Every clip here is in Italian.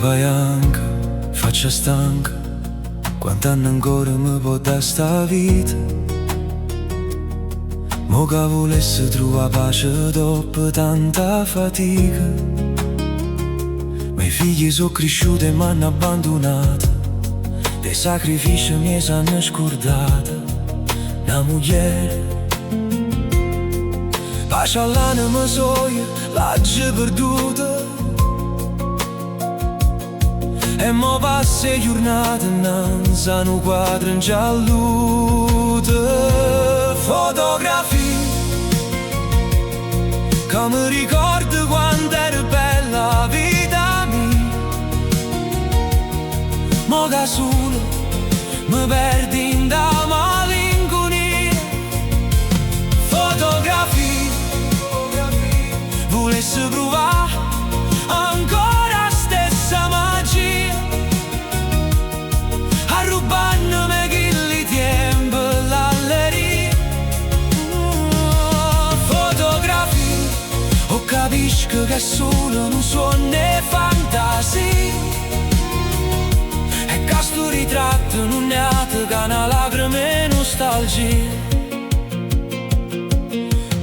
bianca, faccia stanca, quant'anni ancora mi può da sta vita? Mo che volesse trovare pace dopo tanta fatica. Ma i figli sono cresciuti e m'hanno abbandonato, dei sacrifici mi s'hanno scordata. Una moglie pace all'anima soia, l'ha perduta. E mo passa giornate innanzi a un quadro in gialluta. Fotografie che mi ricordo quando era bella la vita mia. Mo che solo mi perdi in da malinconia. Fotografie volesse provare ancora stessa magia, a rubarmi quelli tempo l'alleria. Fotografie, o capisco che è solo un suono e fantasia, e che sto ritratto non è altro che una lacrima e nostalgia.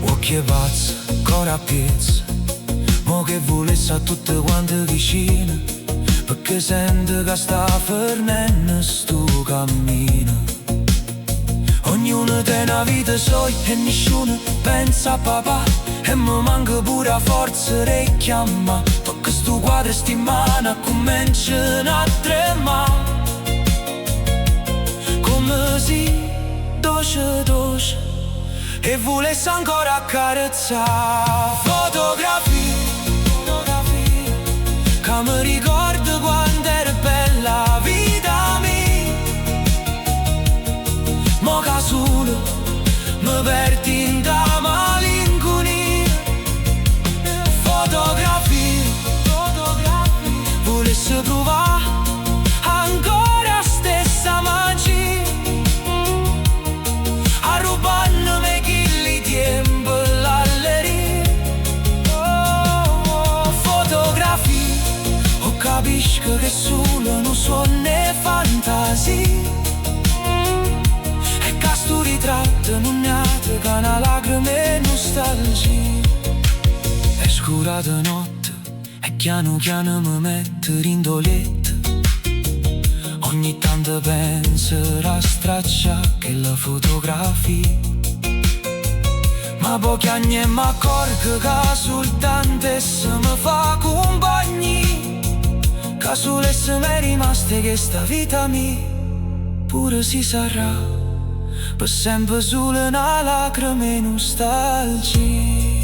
Occhi pazzi, ancora a piezza, mo che volesse a tutte quante vicine, perché sento che sta fornendo sto cammino. Ognuno ha una vita sua e nessuno pensa a papà, e mi manca pure la forza di chiamare, perché sto quadro sta in mano cominciano a tremare. Come si dolce dolce e volesse ancora accarezzare. Fotografie che mi ricordo quando era bella la vita mia. Mo che solo mi perdi in da malinconia. Fotografie volesse provare ancora stessa magia, a rubarmi quelli tempo l'alleria. Fotografie, o capisco che solo non suono e fantasia, e che sto ritratto non è altro che una lacrima e nostalgia. È scura di notte e piano piano mi metto rindoletta. Ogni tanto penso a stracciare che la fotografia, ma pochi anni e mi accorgo che soltanto essa mi fa compagnia, che solo essa mi è rimasta che sta vita mia pure si sarà per sempre solo una lacrima e nostalgia.